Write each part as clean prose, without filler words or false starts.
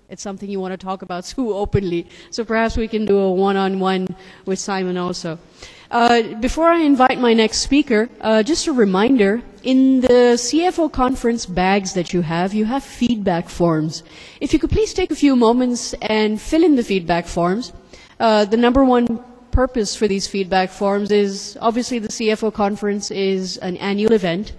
it's something you want to talk about so openly. So perhaps we can do a one-on-one with Simon also. Before I invite my next speaker, just a reminder, in the CFO conference bags that you have feedback forms. If you could please take a few moments and fill in the feedback forms. The number one purpose for these feedback forms is, obviously the CFO conference is an annual event,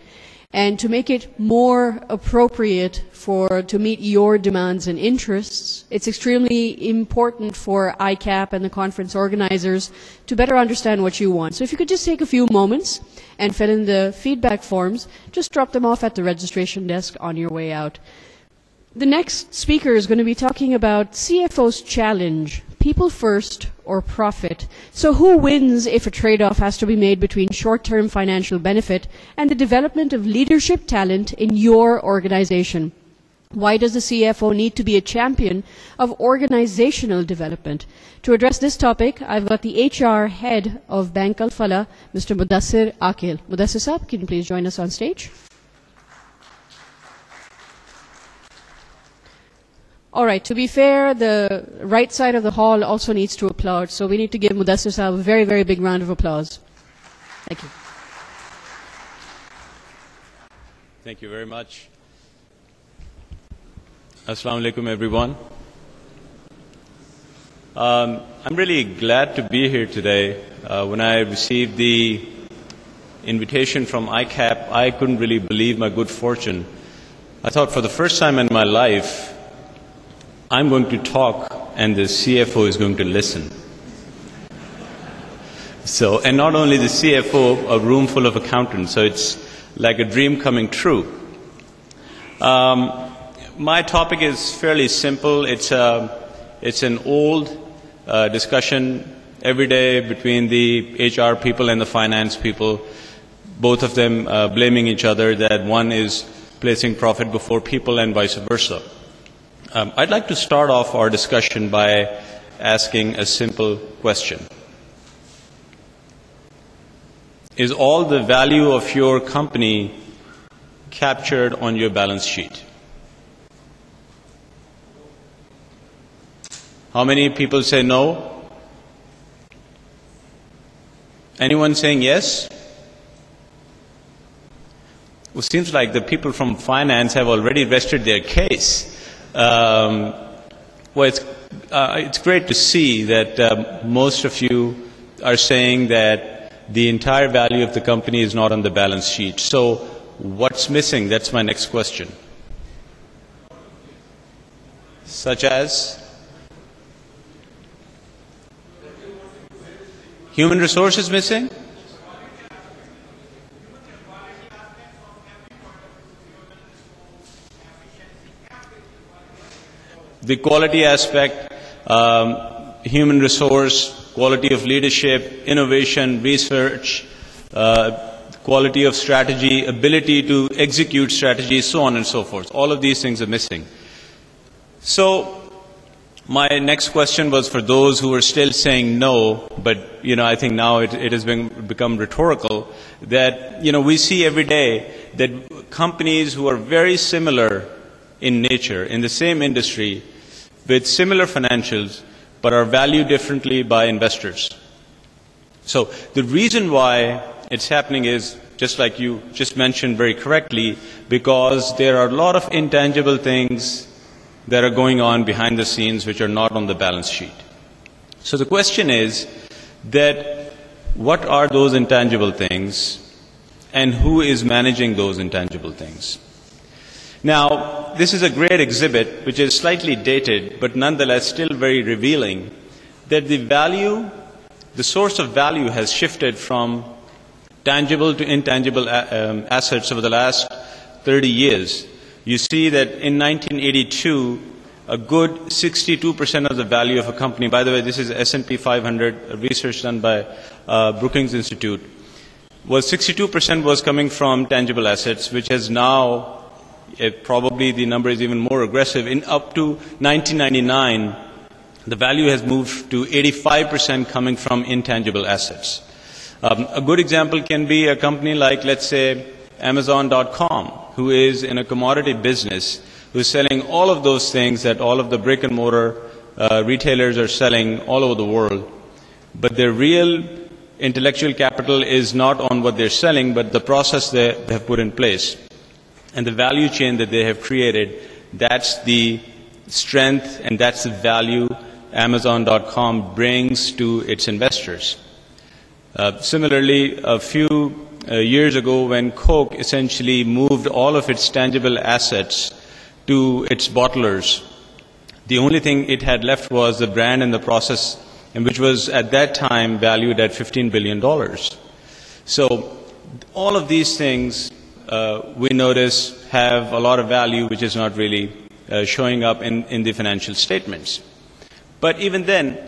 and to make it more appropriate to meet your demands and interests, it's extremely important for ICAP and the conference organizers to better understand what you want. So if you could just take a few moments and fill in the feedback forms, just drop them off at the registration desk on your way out. The next speaker is going to be talking about CFO's challenge, people first or profit. So who wins if a trade-off has to be made between short-term financial benefit and the development of leadership talent in your organization? Why does the CFO need to be a champion of organizational development? To address this topic, I've got the HR head of Bank Al Falah, Mr. Mudassir Aqil. Mudassir Saab, can you please join us on stage? All right, to be fair, the right side of the hall also needs to applaud, so we need to give Mudassir Saab a very, very big round of applause. Thank you. Thank you very much. Assalamu alaikum, everyone. I'm really glad to be here today. When I received the invitation from ICAP, I couldn't really believe my good fortune. I thought for the first time in my life, I'm going to talk and the CFO is going to listen. So, and not only the CFO, a room full of accountants, so it's like a dream coming true. My topic is fairly simple. It's an old discussion every day between the HR people and the finance people, both of them blaming each other that one is placing profit before people and vice versa. I'd like to start off our discussion by asking a simple question. Is all the value of your company captured on your balance sheet? How many people say no? Anyone saying yes? Well, it seems like the people from finance have already rested their case. Well, it's great to see that most of you are saying that the entire value of the company is not on the balance sheet. So what's missing? That's my next question. Such as? Human resources missing? The quality aspect, human resource, quality of leadership, innovation, research, quality of strategy, ability to execute strategy, so on and so forth. All of these things are missing. So my next question was for those who are still saying no, but I think now it has become rhetorical, that we see every day that companies who are very similar in nature, in the same industry, with similar financials, but are valued differently by investors. So the reason why it's happening is, just like you just mentioned very correctly, because there are a lot of intangible things that are going on behind the scenes which are not on the balance sheet. So the question is that what are those intangible things and who is managing those intangible things? Now, this is a great exhibit which is slightly dated but nonetheless still very revealing that the source of value has shifted from tangible to intangible assets over the last 30 years. You see that in 1982, a good 62% of the value of a company, by the way, this is S&P 500 research done by Brookings Institute, was 62% was coming from tangible assets, which has now, probably the number is even more aggressive, in up to 1999, the value has moved to 85% coming from intangible assets. A good example can be a company like, let's say, Amazon.com, who is in a commodity business, who's selling all of those things that all of the brick and mortar retailers are selling all over the world. But their real intellectual capital is not on what they're selling, but the process they have put in place. And the value chain that they have created, that's the strength and that's the value Amazon.com brings to its investors. Similarly, a few years ago when Coke essentially moved all of its tangible assets to its bottlers, the only thing it had left was the brand and the process, and which was at that time valued at $15 billion. So all of these things we notice have a lot of value which is not really showing up in the financial statements. But even then,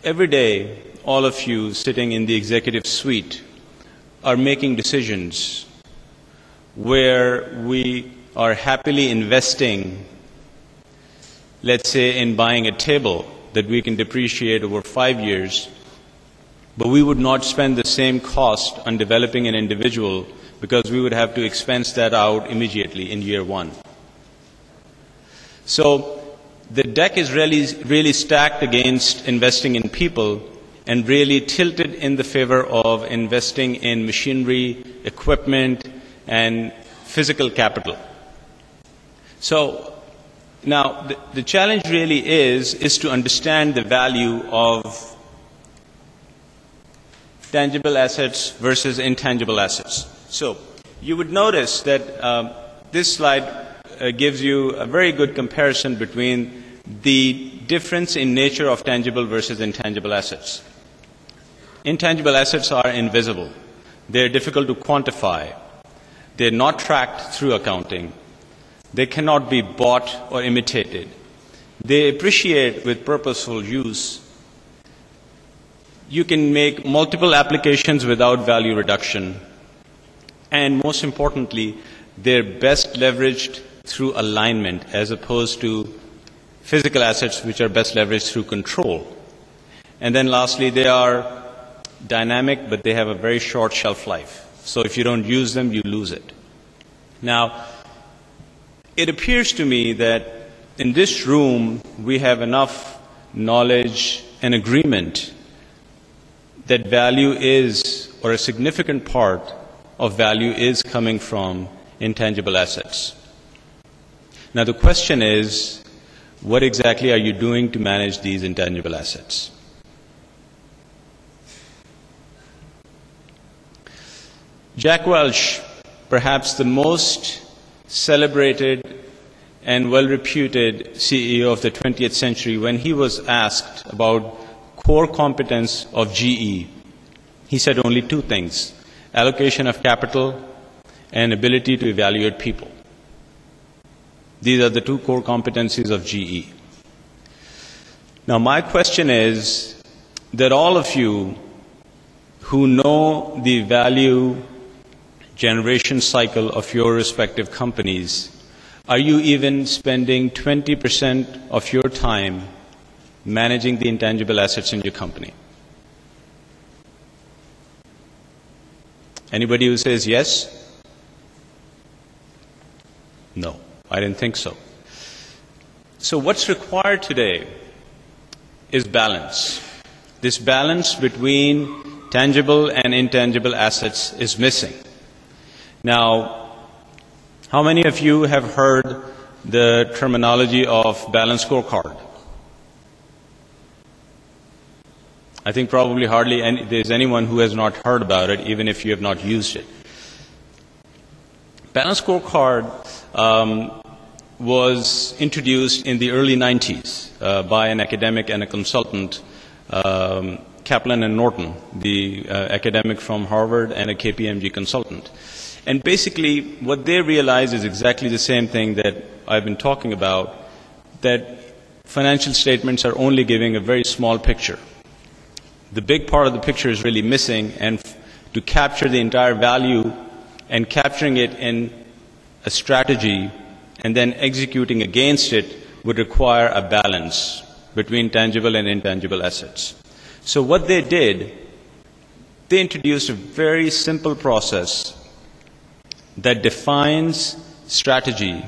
every day, all of you sitting in the executive suite are making decisions where we are happily investing, let's say, in buying a table that we can depreciate over 5 years, but we would not spend the same cost on developing an individual because we would have to expense that out immediately in year one. So the deck is really stacked against investing in people and really tilted in the favor of investing in machinery, equipment, and physical capital. So now the challenge really is to understand the value of tangible assets versus intangible assets. So you would notice that this slide gives you a very good comparison between the difference in nature of tangible versus intangible assets. Intangible assets are invisible. They're difficult to quantify. They're not tracked through accounting. They cannot be bought or imitated. They appreciate with purposeful use. You can make multiple applications without value reduction. And most importantly, they're best leveraged through alignment as opposed to physical assets which are best leveraged through control. And then lastly, they are dynamic, but they have a very short shelf life. So if you don't use them, you lose it. Now, it appears to me that in this room, we have enough knowledge and agreement that value is, or a significant part of value is coming from intangible assets. Now the question is, what exactly are you doing to manage these intangible assets? Jack Welch, perhaps the most celebrated and well-reputed CEO of the 20th century, when he was asked about core competence of GE, he said only two things: allocation of capital and ability to evaluate people. These are the two core competencies of GE. Now my question is that all of you who know the value generation cycle of your respective companies, are you even spending 20% of your time managing the intangible assets in your company? Anybody who says yes? No, I didn't think so. So what's required today is balance. This balance between tangible and intangible assets is missing. Now, how many of you have heard the terminology of balanced scorecard? I think probably hardly there's anyone who has not heard about it, even if you have not used it. Balanced scorecard was introduced in the early 90s by an academic and a consultant, Kaplan and Norton, the academic from Harvard and a KPMG consultant. And basically, what they realized is exactly the same thing that I've been talking about, that financial statements are only giving a very small picture. The big part of the picture is really missing, and to capture the entire value and capturing it in a strategy and then executing against it would require a balance between tangible and intangible assets. So what they did, they introduced a very simple process that defines strategy,